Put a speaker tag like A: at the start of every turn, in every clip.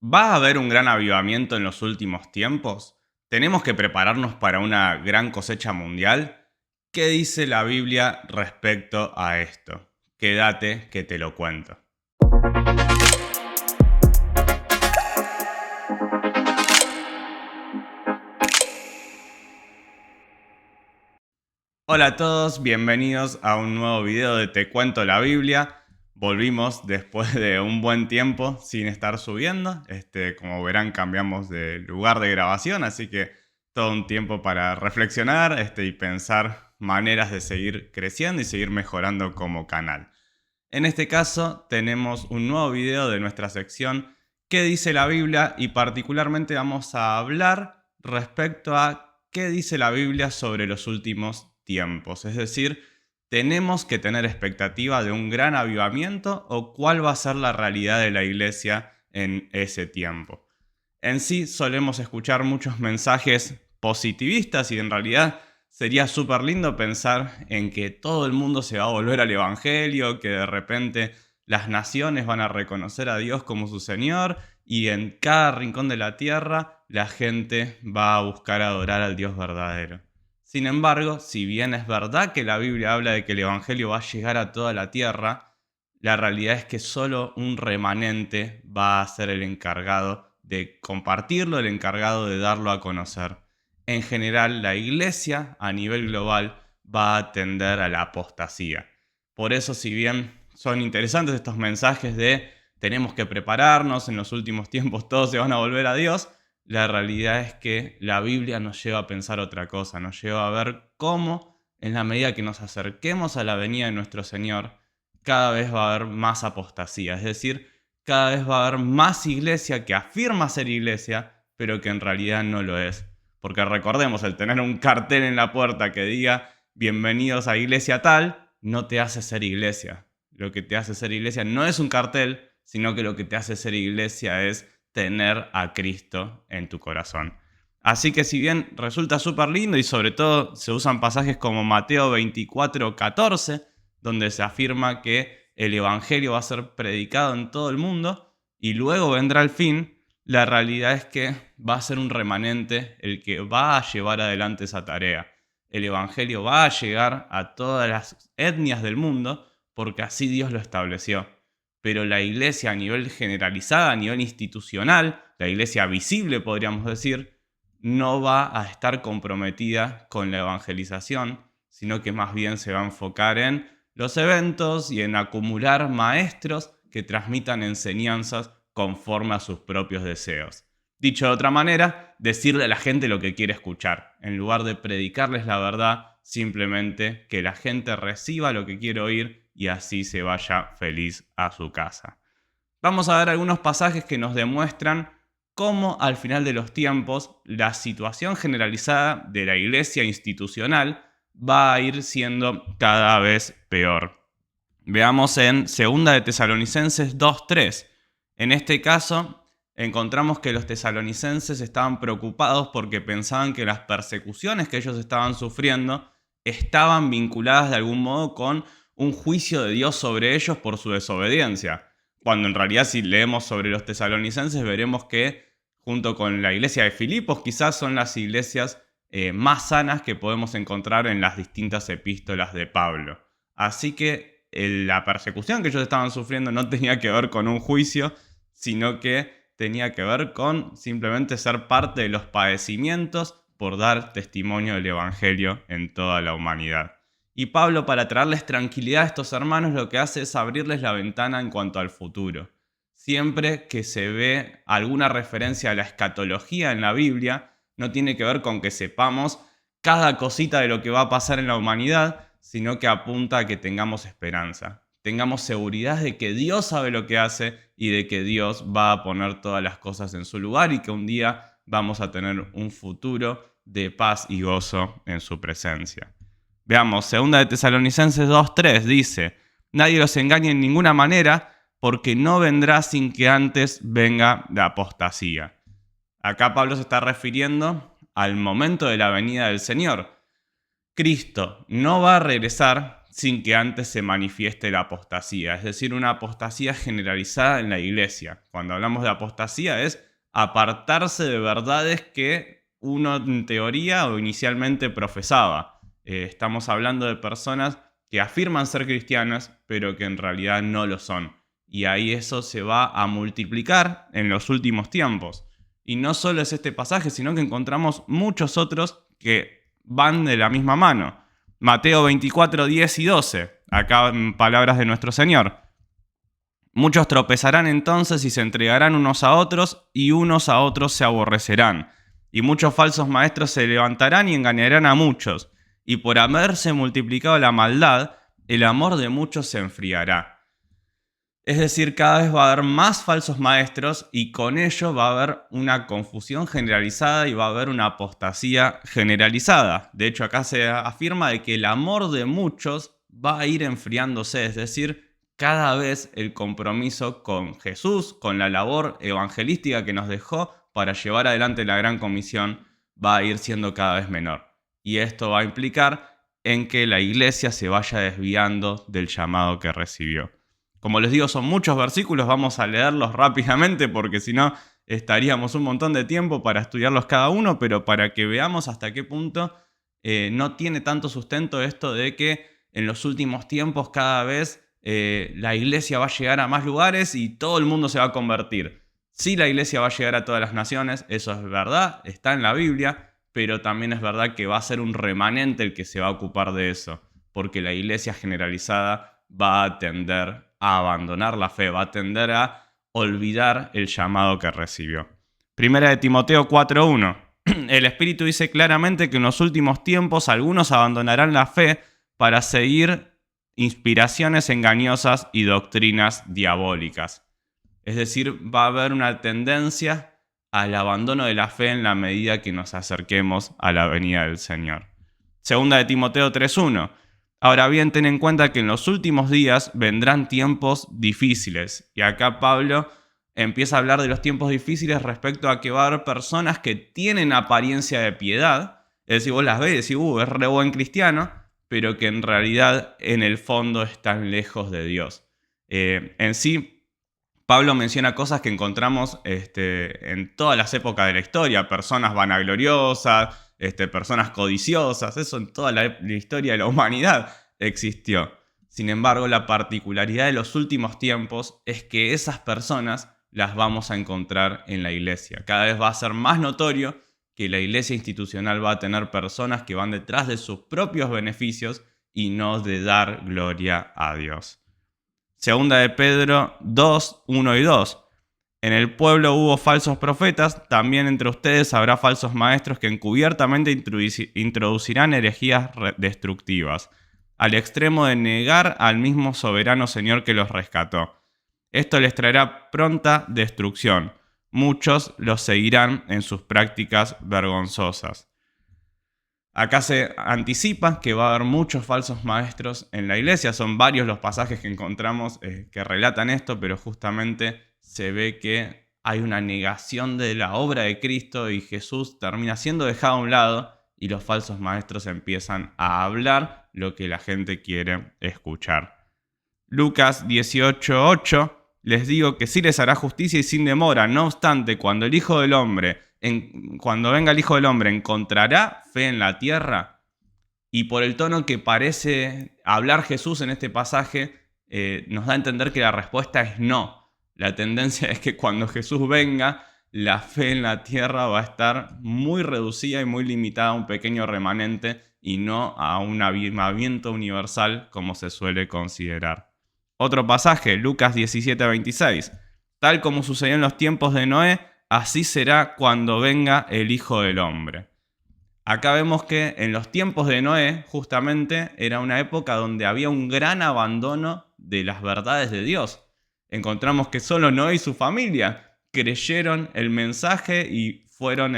A: ¿Va a haber un gran avivamiento en los últimos tiempos? ¿Tenemos que prepararnos para una gran cosecha mundial? ¿Qué dice la Biblia respecto a esto? Quédate que te lo cuento. Hola a todos, bienvenidos a un nuevo video de Te Cuento la Biblia. Volvimos después de un buen tiempo sin estar subiendo. Como verán, cambiamos de lugar de grabación, así que todo un tiempo para reflexionar y pensar maneras de seguir creciendo y seguir mejorando como canal. En este caso tenemos un nuevo video de nuestra sección ¿Qué dice la Biblia? Y particularmente vamos a hablar respecto a qué dice la Biblia sobre los últimos tiempos. Es decir, ¿tenemos que tener expectativa de un gran avivamiento o cuál va a ser la realidad de la iglesia en ese tiempo? En sí solemos escuchar muchos mensajes positivistas y en realidad sería súper lindo pensar en que todo el mundo se va a volver al Evangelio, que de repente las naciones van a reconocer a Dios como su Señor y en cada rincón de la tierra la gente va a buscar adorar al Dios verdadero. Sin embargo, si bien es verdad que la Biblia habla de que el Evangelio va a llegar a toda la tierra, la realidad es que solo un remanente va a ser el encargado de compartirlo, el encargado de darlo a conocer. En general, la iglesia a nivel global va a tender a la apostasía. Por eso, si bien son interesantes estos mensajes de tenemos que prepararnos, en los últimos tiempos todos se van a volver a Dios, la realidad es que la Biblia nos lleva a pensar otra cosa, nos lleva a ver cómo, en la medida que nos acerquemos a la venida de nuestro Señor, cada vez va a haber más apostasía. Es decir, cada vez va a haber más iglesia que afirma ser iglesia, pero que en realidad no lo es. Porque recordemos, el tener un cartel en la puerta que diga bienvenidos a iglesia tal, no te hace ser iglesia. Lo que te hace ser iglesia no es un cartel, sino que lo que te hace ser iglesia es tener a Cristo en tu corazón. Así que si bien resulta súper lindo y sobre todo se usan pasajes como Mateo 24:14, donde se afirma que el Evangelio va a ser predicado en todo el mundo y luego vendrá el fin, la realidad es que va a ser un remanente el que va a llevar adelante esa tarea. El Evangelio va a llegar a todas las etnias del mundo porque así Dios lo estableció. Pero la iglesia a nivel generalizada, a nivel institucional, la iglesia visible podríamos decir, no va a estar comprometida con la evangelización, sino que más bien se va a enfocar en los eventos y en acumular maestros que transmitan enseñanzas conforme a sus propios deseos. Dicho de otra manera, decirle a la gente lo que quiere escuchar, en lugar de predicarles la verdad, simplemente que la gente reciba lo que quiere oír y así se vaya feliz a su casa. Vamos a ver algunos pasajes que nos demuestran cómo al final de los tiempos la situación generalizada de la iglesia institucional va a ir siendo cada vez peor. Veamos en 2 de Tesalonicenses 2:3. En este caso, encontramos que los tesalonicenses estaban preocupados porque pensaban que las persecuciones que ellos estaban sufriendo estaban vinculadas de algún modo con un juicio de Dios sobre ellos por su desobediencia. Cuando en realidad si leemos sobre los tesalonicenses veremos que junto con la iglesia de Filipos quizás son las iglesias más sanas que podemos encontrar en las distintas epístolas de Pablo. Así que la persecución que ellos estaban sufriendo no tenía que ver con un juicio, sino que tenía que ver con simplemente ser parte de los padecimientos por dar testimonio del Evangelio en toda la humanidad. Y Pablo, para traerles tranquilidad a estos hermanos, lo que hace es abrirles la ventana en cuanto al futuro. Siempre que se ve alguna referencia a la escatología en la Biblia, no tiene que ver con que sepamos cada cosita de lo que va a pasar en la humanidad, sino que apunta a que tengamos esperanza. Tengamos seguridad de que Dios sabe lo que hace y de que Dios va a poner todas las cosas en su lugar y que un día vamos a tener un futuro de paz y gozo en su presencia. Veamos, 2 de Tesalonicenses 2:3 dice: nadie los engañe en ninguna manera, porque no vendrá sin que antes venga la apostasía. Acá Pablo se está refiriendo al momento de la venida del Señor. Cristo no va a regresar sin que antes se manifieste la apostasía, es decir, una apostasía generalizada en la iglesia. Cuando hablamos de apostasía es apartarse de verdades que uno en teoría o inicialmente profesaba. Estamos hablando de personas que afirman ser cristianas, pero que en realidad no lo son. Y ahí eso se va a multiplicar en los últimos tiempos. Y no solo es este pasaje, sino que encontramos muchos otros que van de la misma mano. Mateo 24, 10 y 12, acá en palabras de nuestro Señor. Muchos tropezarán entonces y se entregarán unos a otros, y unos a otros se aborrecerán. Y muchos falsos maestros se levantarán y engañarán a muchos. Y por haberse multiplicado la maldad, el amor de muchos se enfriará. Es decir, cada vez va a haber más falsos maestros y con ello va a haber una confusión generalizada y va a haber una apostasía generalizada. De hecho, acá se afirma de que el amor de muchos va a ir enfriándose, es decir, cada vez el compromiso con Jesús, con la labor evangelística que nos dejó para llevar adelante la gran comisión, va a ir siendo cada vez menor. Y esto va a implicar en que la iglesia se vaya desviando del llamado que recibió. Como les digo, son muchos versículos, vamos a leerlos rápidamente porque si no estaríamos un montón de tiempo para estudiarlos cada uno, pero para que veamos hasta qué punto no tiene tanto sustento esto de que en los últimos tiempos cada vez la iglesia va a llegar a más lugares y todo el mundo se va a convertir. Sí, la iglesia va a llegar a todas las naciones, eso es verdad, está en la Biblia, pero también es verdad que va a ser un remanente el que se va a ocupar de eso, porque la iglesia generalizada va a tender a abandonar la fe, va a tender a olvidar el llamado que recibió. Primera de Timoteo 4:1. El Espíritu dice claramente que en los últimos tiempos algunos abandonarán la fe para seguir inspiraciones engañosas y doctrinas diabólicas. Es decir, va a haber una tendencia al abandono de la fe en la medida que nos acerquemos a la venida del Señor. Segunda de Timoteo 3:1. Ahora bien, ten en cuenta que en los últimos días vendrán tiempos difíciles. Y acá Pablo empieza a hablar de los tiempos difíciles respecto a que va a haber personas que tienen apariencia de piedad. Es decir, vos las ves y decís, es re buen cristiano, pero que en realidad en el fondo están lejos de Dios. En sí, Pablo menciona cosas que encontramos en todas las épocas de la historia. Personas vanagloriosas, personas codiciosas, eso en toda la historia de la humanidad existió. Sin embargo, la particularidad de los últimos tiempos es que esas personas las vamos a encontrar en la iglesia. Cada vez va a ser más notorio que la iglesia institucional va a tener personas que van detrás de sus propios beneficios y no de dar gloria a Dios. Segunda de Pedro 2, 1 y 2. En el pueblo hubo falsos profetas, también entre ustedes habrá falsos maestros que encubiertamente introducirán herejías destructivas, al extremo de negar al mismo soberano Señor que los rescató. Esto les traerá pronta destrucción. Muchos los seguirán en sus prácticas vergonzosas. Acá se anticipa que va a haber muchos falsos maestros en la iglesia. Son varios los pasajes que encontramos que relatan esto, pero justamente se ve que hay una negación de la obra de Cristo y Jesús termina siendo dejado a un lado y los falsos maestros empiezan a hablar lo que la gente quiere escuchar. Lucas 18:8. Les digo que sí les hará justicia y sin demora. No obstante, cuando venga el Hijo del Hombre, ¿encontrará fe en la tierra? Y por el tono que parece hablar Jesús en este pasaje, nos da a entender que la respuesta es no. La tendencia es que cuando Jesús venga, la fe en la tierra va a estar muy reducida y muy limitada a un pequeño remanente y no a un avivamiento universal como se suele considerar. Otro pasaje, Lucas 17:26. Tal como sucedió en los tiempos de Noé, así será cuando venga el Hijo del Hombre. Acá vemos que en los tiempos de Noé, justamente, era una época donde había un gran abandono de las verdades de Dios. Encontramos que solo Noé y su familia creyeron el mensaje y fueron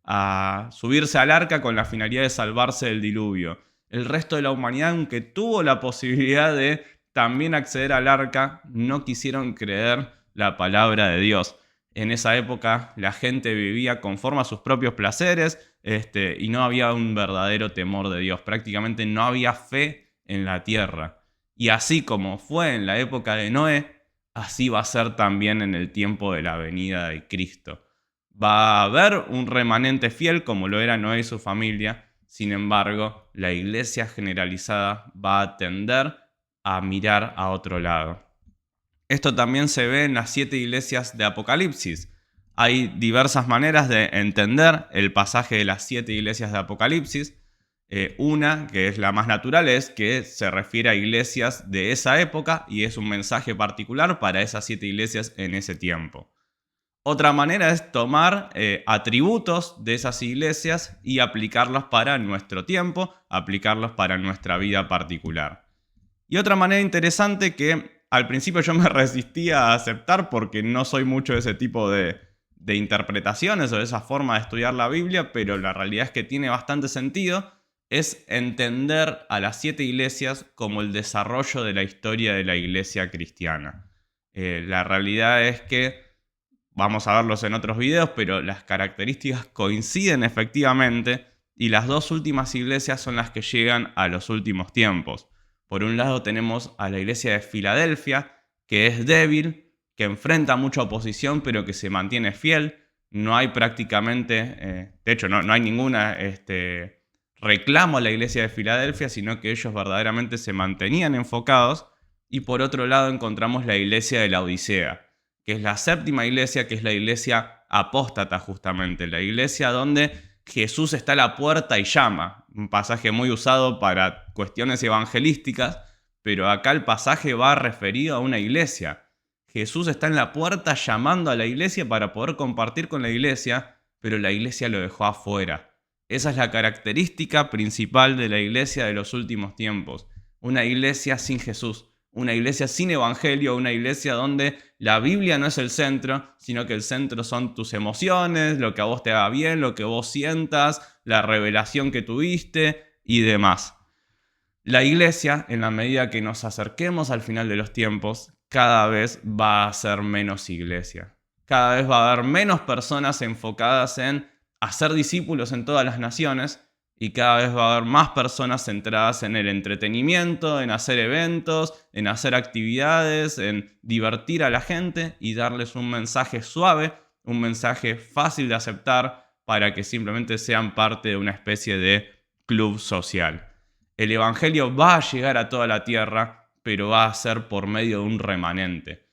A: a subirse al arca con la finalidad de salvarse del diluvio. El resto de la humanidad, aunque tuvo la posibilidad de también acceder al arca, no quisieron creer la palabra de Dios. En esa época la gente vivía conforme a sus propios placeres y no había un verdadero temor de Dios. Prácticamente no había fe en la tierra. Y así como fue en la época de Noé, así va a ser también en el tiempo de la venida de Cristo. Va a haber un remanente fiel como lo era Noé y su familia. Sin embargo, la iglesia generalizada va a tender a mirar a otro lado. Esto también se ve en las 7 iglesias de Apocalipsis. Hay diversas maneras de entender el pasaje de las 7 iglesias de Apocalipsis. Una, que es la más natural, es que se refiere a iglesias de esa época y es un mensaje particular para esas 7 iglesias en ese tiempo. Otra manera es tomar atributos de esas iglesias y aplicarlos para nuestro tiempo, aplicarlos para nuestra vida particular. Y otra manera interesante que al principio yo me resistía a aceptar porque no soy mucho de ese tipo de interpretaciones o de esa forma de estudiar la Biblia, pero la realidad es que tiene bastante sentido, es entender a las 7 iglesias como el desarrollo de la historia de la iglesia cristiana. La realidad es que, vamos a verlos en otros videos, pero las características coinciden efectivamente y las 2 últimas iglesias son las que llegan a los últimos tiempos. Por un lado tenemos a la iglesia de Filadelfia, que es débil, que enfrenta mucha oposición, pero que se mantiene fiel. No hay prácticamente, de hecho no hay ninguna reclamo a la iglesia de Filadelfia, sino que ellos verdaderamente se mantenían enfocados. Y por otro lado encontramos la iglesia de la Odisea, que es la 7ª iglesia, que es la iglesia apóstata justamente, la iglesia donde Jesús está a la puerta y llama. Un pasaje muy usado para cuestiones evangelísticas, pero acá el pasaje va referido a una iglesia. Jesús está en la puerta llamando a la iglesia para poder compartir con la iglesia, pero la iglesia lo dejó afuera. Esa es la característica principal de la iglesia de los últimos tiempos. Una iglesia sin Jesús, una iglesia sin evangelio, una iglesia donde la Biblia no es el centro, sino que el centro son tus emociones, lo que a vos te haga bien, lo que vos sientas, la revelación que tuviste y demás. La iglesia, en la medida que nos acerquemos al final de los tiempos, cada vez va a ser menos iglesia. Cada vez va a haber menos personas enfocadas en hacer discípulos en todas las naciones y cada vez va a haber más personas centradas en el entretenimiento, en hacer eventos, en hacer actividades, en divertir a la gente y darles un mensaje suave, un mensaje fácil de aceptar para que simplemente sean parte de una especie de club social. El evangelio va a llegar a toda la tierra, pero va a ser por medio de un remanente.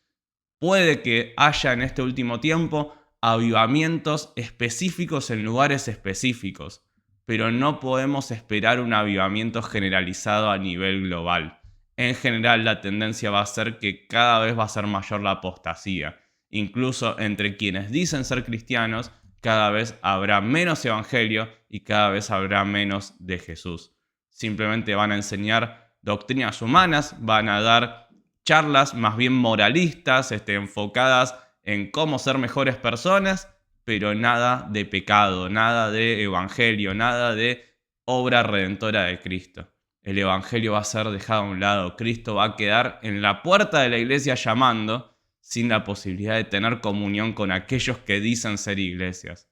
A: Puede que haya en este último tiempo avivamientos específicos en lugares específicos, pero no podemos esperar un avivamiento generalizado a nivel global. En general, la tendencia va a ser que cada vez va a ser mayor la apostasía. Incluso entre quienes dicen ser cristianos, cada vez habrá menos evangelio y cada vez habrá menos de Jesús. Simplemente van a enseñar doctrinas humanas, van a dar charlas más bien moralistas, enfocadas en cómo ser mejores personas, pero nada de pecado, nada de evangelio, nada de obra redentora de Cristo. El evangelio va a ser dejado a un lado. Cristo va a quedar en la puerta de la iglesia llamando, sin la posibilidad de tener comunión con aquellos que dicen ser iglesias.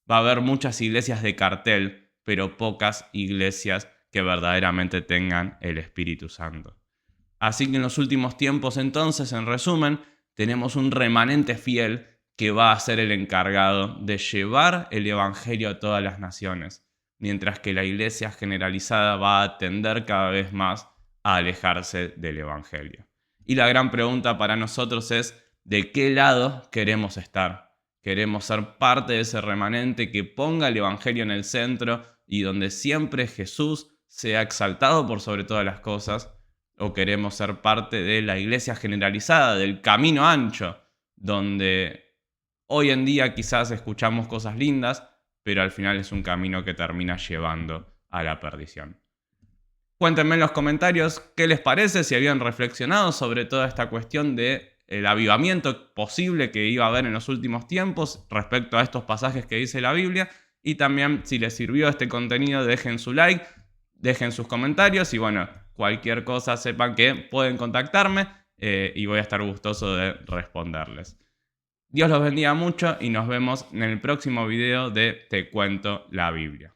A: Va a haber muchas iglesias de cartel, pero pocas iglesias que verdaderamente tengan el Espíritu Santo. Así que en los últimos tiempos, entonces, en resumen, tenemos un remanente fiel que va a ser el encargado de llevar el evangelio a todas las naciones, mientras que la iglesia generalizada va a tender cada vez más a alejarse del evangelio. Y la gran pregunta para nosotros es, ¿de qué lado queremos estar? ¿Queremos ser parte de ese remanente que ponga el evangelio en el centro y donde siempre Jesús sea exaltado por sobre todas las cosas? ¿O queremos ser parte de la iglesia generalizada, del camino ancho, donde hoy en día quizás escuchamos cosas lindas, pero al final es un camino que termina llevando a la perdición? Cuéntenme en los comentarios qué les parece, si habían reflexionado sobre toda esta cuestión del avivamiento posible que iba a haber en los últimos tiempos respecto a estos pasajes que dice la Biblia. Y también, si les sirvió este contenido, dejen su like, dejen sus comentarios y bueno, cualquier cosa sepan que pueden contactarme y voy a estar gustoso de responderles. Dios los bendiga mucho y nos vemos en el próximo video de Te Cuento la Biblia.